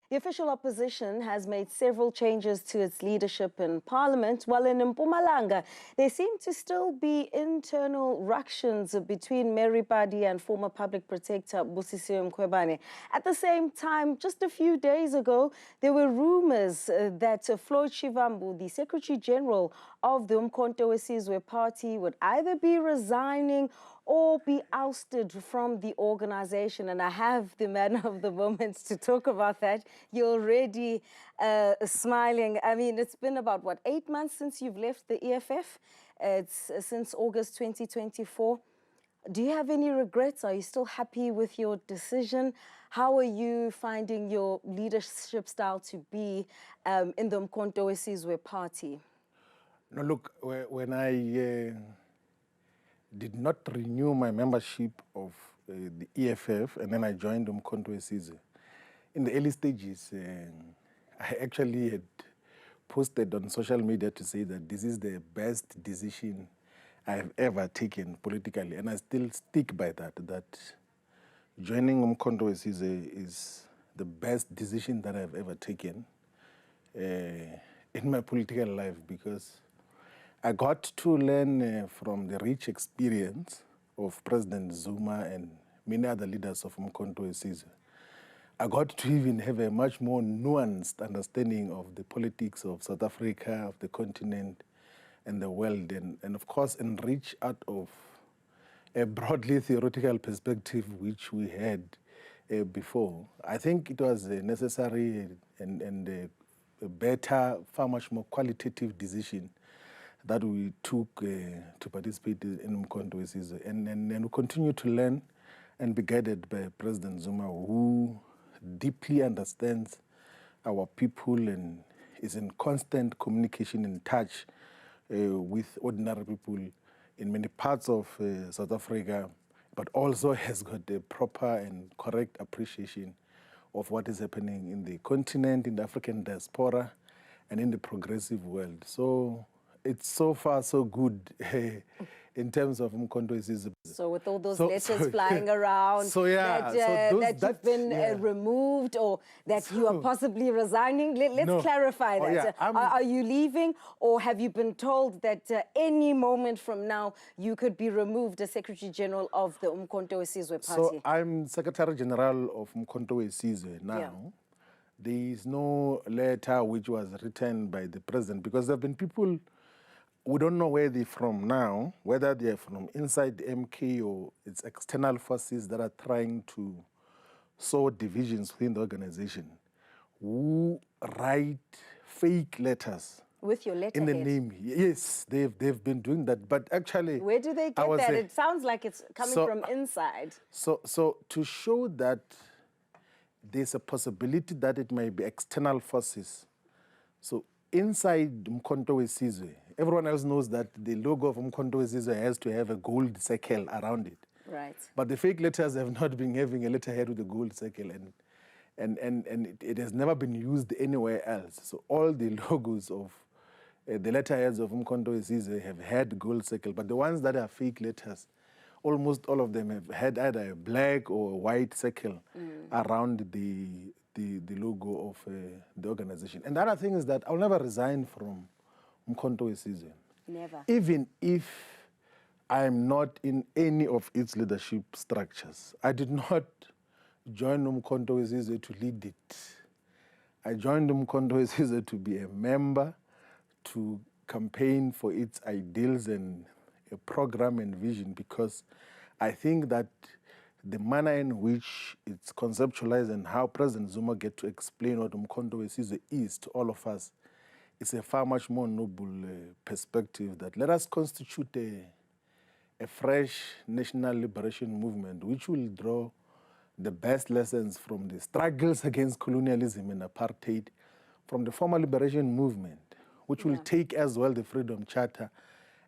The official opposition has made several changes to its leadership in parliament, while in Mpumalanga, there seem to still be internal ructions between Mary Padi and former public protector Busisiwe Mkhwebane. At the same time, just a few days ago, there were rumors that Floyd Shivambu, the Secretary General of the Umkhonto weSizwe party, would either be resigning or be ousted from the organization. And I have the man of the moment to talk about that. You're already smiling. I mean, it's been about, what, 8 months since you've left the EFF? It's since August 2024. Do you have any regrets? Are you still happy with your decision? How are you finding your leadership style to be in the Umkhonto weSizwe party? No, look, when I did not renew my membership of the EFF, and then I joined Umkhonto weSizwe. In the early stages, I actually had posted on social media to say that this is the best decision I have ever taken politically, and I still stick by that joining Umkhonto weSizwe is the best decision that I've ever taken in my political life, because I got to learn from the rich experience of President Zuma and many other leaders of Umkhonto weSizwe. I got to even have a much more nuanced understanding of the politics of South Africa, of the continent, and the world, and of course enrich out of a broadly theoretical perspective which we had before. I think it was a necessary and a better, far much more qualitative decision that we took to participate in Umkhonto weSizwe, and we continue to learn and be guided by President Zuma, who deeply understands our people and is in constant communication and touch with ordinary people in many parts of South Africa, but also has got a proper and correct appreciation of what is happening in the continent, in the African diaspora, and in the progressive world. So it's so far so good in terms of Umkhonto weSizwe. So with all those letters flying around, that you've been removed, or that you are possibly resigning, let's clarify that. Are you leaving, or have you been told that any moment from now you could be removed as Secretary General of the Umkhonto weSizwe party? So I'm Secretary General of Umkhonto weSizwe now. Yeah. There is no letter which was written by the president, because there have been people, we don't know where they're from now, whether they're from inside the MK or it's external forces that are trying to sow divisions within the organization, who write fake letters. With your letterhead? In the name. Yes, they've been doing that. But actually, where do they get that? It sounds like it's coming from inside. So to show that there's a possibility that it might be external forces. So inside Umkhonto weSizwe, everyone else knows that the logo of Umkhonto weSizwe has to have a gold circle around it. Right. But the fake letters have not been having a letterhead with a gold circle, and it has never been used anywhere else. So all the logos of the letterheads of Umkhonto weSizwe have had gold circle, but the ones that are fake letters, almost all of them have had either a black or a white circle around the logo of the organization. And the other thing is that I'll never resign from Umkhonto weSizwe. Never. Even if I'm not in any of its leadership structures. I did not join Umkhonto weSizwe to lead it. I joined Umkhonto weSizwe to be a member, to campaign for its ideals and a program and vision, because I think that the manner in which it's conceptualized and how President Zuma get to explain what Umkhonto weSizwe is to all of us, it's a far much more noble perspective that let us constitute a fresh national liberation movement which will draw the best lessons from the struggles against colonialism and apartheid, from the former liberation movement, which will take as well the Freedom Charter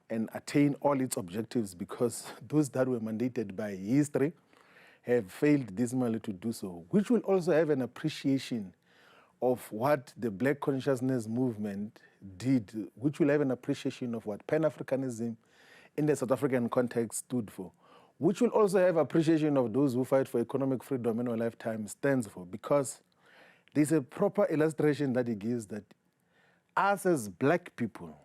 and attain all its objectives, because those that were mandated by history have failed dismally to do so, which will also have an appreciation of what the Black Consciousness movement did, which will have an appreciation of what Pan-Africanism in the South African context stood for, which will also have appreciation of those who fight for economic freedom in our lifetime stands for, because there's a proper illustration that he gives that us as black people,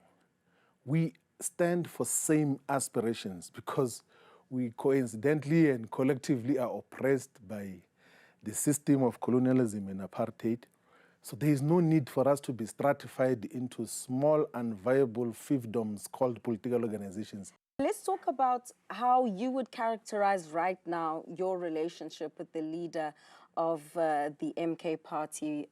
we stand for same aspirations because we coincidentally and collectively are oppressed by the system of colonialism and apartheid. So there is no need for us to be stratified into small unviable fiefdoms called political organizations. Let's talk about how you would characterize right now your relationship with the leader of the MK party,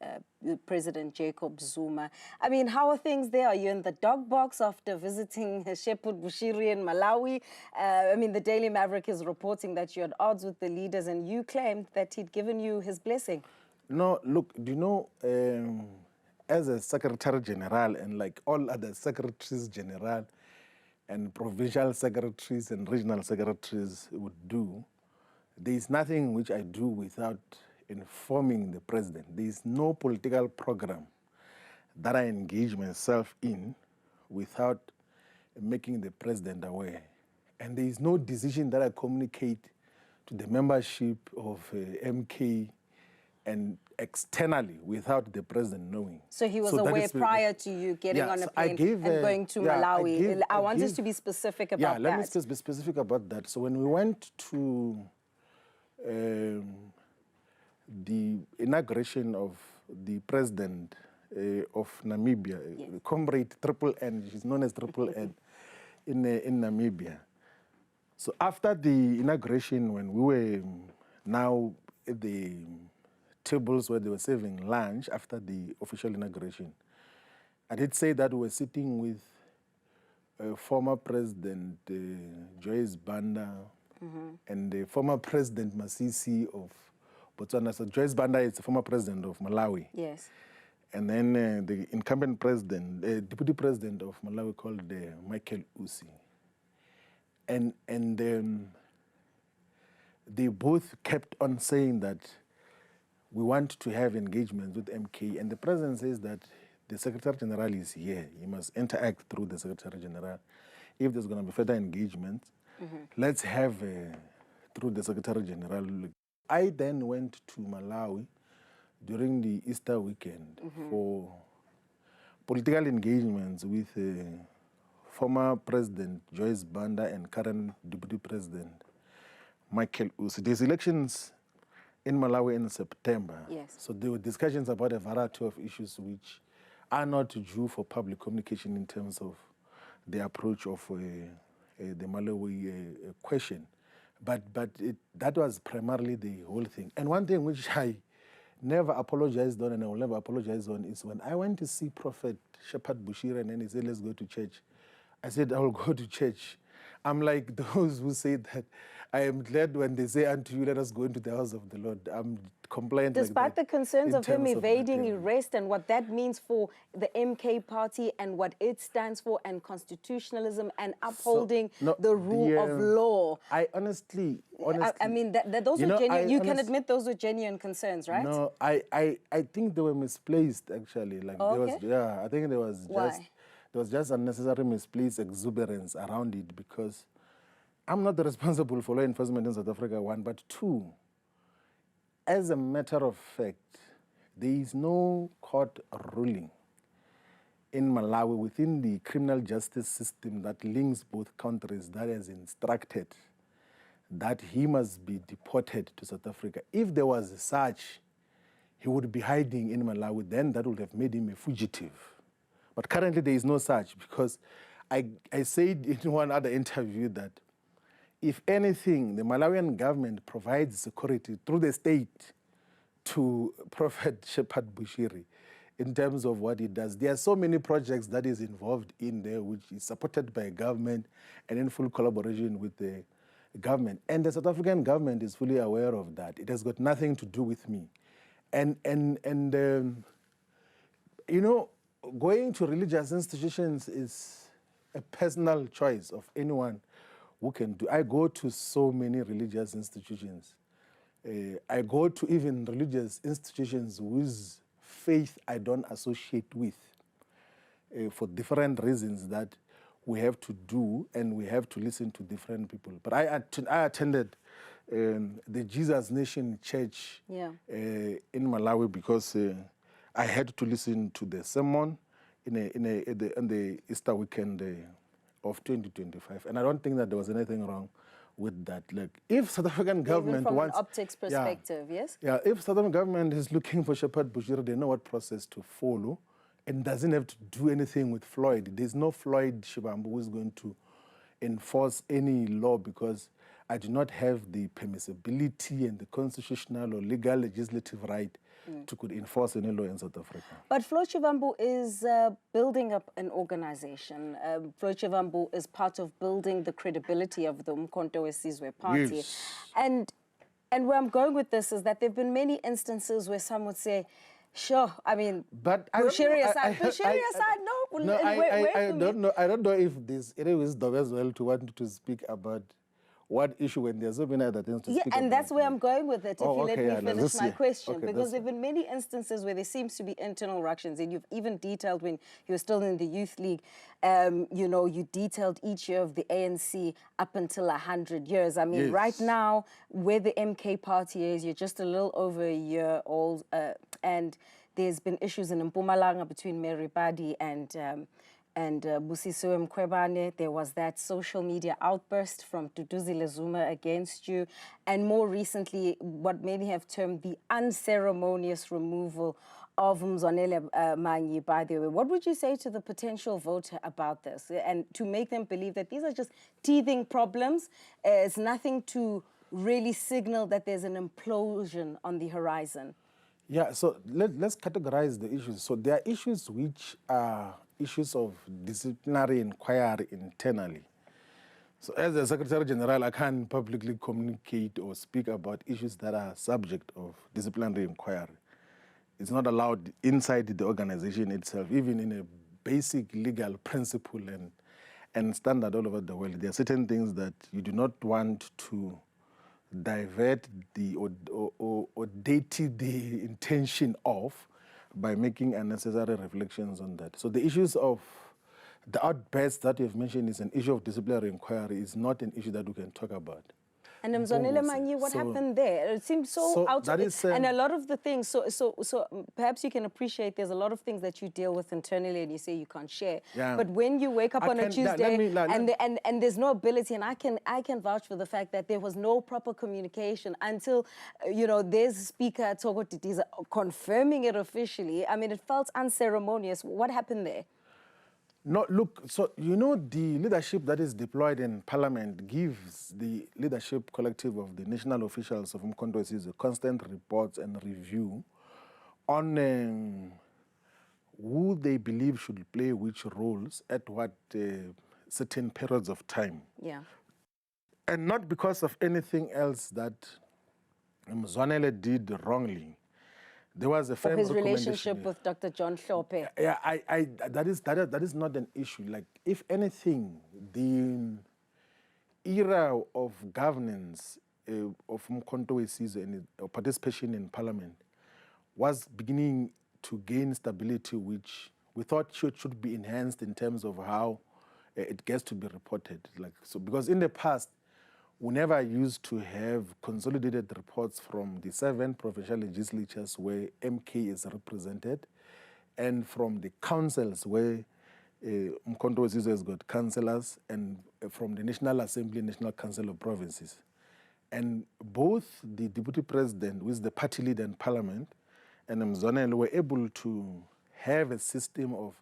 President Jacob Zuma. I mean, how are things there? Are you in the dog box after visiting Shivambu Bushiri in Malawi? I mean, the Daily Maverick is reporting that you're at odds with the leaders and you claimed that he'd given you his blessing. No, look, do you know, as a Secretary General and like all other Secretaries General and provincial secretaries and regional secretaries would do, there is nothing which I do without informing the president. There is no political program that I engage myself in without making the president aware. And there is no decision that I communicate to the membership of MK and externally without the president knowing. So he was aware prior to you getting on a plane and going to Malawi. I want us to be specific about that. Yeah, let me just be specific about that. So when we went to the inauguration of the president of Namibia, Comrade Triple N, she's known as Triple N, in Namibia. So after the inauguration, when we were now at the tables where they were serving lunch after the official inauguration, I did say that we were sitting with former President Joyce Banda and the former President Masisi of Botswana. So Joyce Banda is the former president of Malawi. Yes. And then the incumbent president, deputy president of Malawi called Michael Usi. And they both kept on saying that we want to have engagement with MK. And the president says that the Secretary General is here. He must interact through the Secretary General. If there's going to be further engagement, let's have through the Secretary General. I then went to Malawi during the Easter weekend for political engagements with former President Joyce Banda and current Deputy President Michael Usi. There's elections in Malawi in September. Yes. So there were discussions about a variety of issues which are not due for public communication in terms of the approach of the Malawi question. But that was primarily the whole thing. And one thing which I never apologized on and I will never apologize on is when I went to see Prophet Shepherd Bushiri and then he said, let's go to church. I said, I will go to church. I'm like those who say that I am glad when they say unto you, let us go into the house of the Lord. I'm compliant. Despite the concerns of him evading arrest and what that means for the MK party and what it stands for and constitutionalism and upholding the rule of law. I honestly I mean, those were genuine. You can admit those were genuine concerns, right? No, I think they were misplaced actually. Like I think there was just unnecessary misplaced exuberance around it because I'm not responsible for law enforcement in South Africa, one, but two, as a matter of fact, there is no court ruling in Malawi within the criminal justice system that links both countries that has instructed that he must be deported to South Africa. If there was such, he would be hiding in Malawi, then that would have made him a fugitive. But currently there is no such because I said in one other interview that if anything, the Malawian government provides security through the state to Prophet Shepherd Bushiri in terms of what he does. There are so many projects that is involved in there which is supported by government and in full collaboration with the government. And the South African government is fully aware of that. It has got nothing to do with me. And you know, going to religious institutions is a personal choice of anyone who can do. I go to so many religious institutions. I go to even religious institutions whose faith I don't associate with for different reasons that we have to do and we have to listen to different people. But I attended the Jesus Nation Church in Malawi, because I had to listen to the sermon on the Easter weekend of 2025, and I don't think that there was anything wrong with that. Like, if South African government even from wants, an optics perspective, yes? Yeah, if South African government is looking for Shepherd Bushiri, they know what process to follow, and doesn't have to do anything with Floyd. There's no Floyd Shivambu who is going to enforce any law, because I do not have the permissibility and the constitutional or legal legislative right to could enforce any law in South Africa. But Floyd Shivambu is building up an organization. Floyd Shivambu is part of building the credibility of the Umkhonto weSizwe party. Yes. And where I'm going with this is that there have been many instances where some would say, sure, I mean, but Bushiri aside, no. I don't know if there's any wisdom as well to want to speak about what issue when there's so many other things to speak about. And that's where I'm going with it, if you let me finish my question. Okay, because there have been many instances where there seems to be internal ructions, and you've even detailed when you were still in the Youth League, you know, you detailed each year of the ANC up until 100 years. I mean, right now, where the MK party is, you're just a little over a year old, and there's been issues in Mpumalanga between Mary Padi and Busisiwe Mkhwebane. There was that social media outburst from Duduzile Zuma against you. And more recently, what many have termed the unceremonious removal of Mzansi Manyi, by the way. What would you say to the potential voter about this? And to make them believe that these are just teething problems, it's nothing to really signal that there's an implosion on the horizon. Yeah, so let's categorize the issues. So there are issues which are issues of disciplinary inquiry internally. So as a Secretary General, I can't publicly communicate or speak about issues that are subject of disciplinary inquiry. It's not allowed inside the organization itself, even in a basic legal principle and standard all over the world. There are certain things that you do not want to divert the or date the intention of by making unnecessary reflections on that. So the issues of the outburst that you've mentioned is an issue of disciplinary inquiry. Is not an issue that we can talk about. And Mzansi Manyi, what happened there? It seems so out of it. And a lot of the things, so perhaps you can appreciate there's a lot of things that you deal with internally and you say you can't share. Yeah. But when you wake up on a Tuesday and there's no ability, and I can vouch for the fact that there was no proper communication until, you know, there's a speaker, Togo Titiza, confirming it officially. I mean, it felt unceremonious. What happened there? No, look, so, you know, the leadership that is deployed in Parliament gives the leadership collective of the national officials of Umkhonto weSizwe constant reports and review on who they believe should play which roles at what certain periods of time. Yeah. And not because of anything else that Mzansi did wrongly. There was a firm his relationship with Dr. John Hlophe. Yeah, that is not an issue. Like, if anything, the era of governance of Umkhonto weSizwe and participation in Parliament was beginning to gain stability, which we thought should be enhanced in terms of how it gets to be reported. Like, so, because in the past, we never used to have consolidated reports from the 7 provincial legislatures where MK is represented, and from the councils where Umkhonto weSizwe has got councillors, and from the National Assembly, National Council of Provinces. And both the Deputy President, who is the party leader in Parliament, and Mzansi were able to have a system of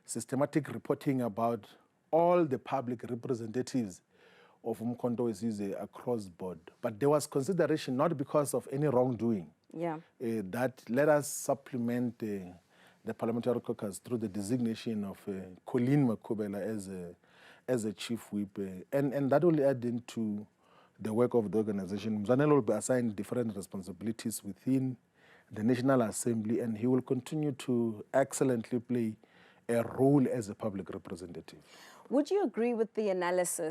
systematic reporting about all the public representatives of Umkhonto weSizwe across board. But there was consideration, not because of any wrongdoing, that let us supplement the parliamentary caucus through the designation of Colleen Makubela as a chief whip. And that will add into the work of the organization. Mzansi will be assigned different responsibilities within the National Assembly, and he will continue to excellently play a role as a public representative. Would you agree with the analysis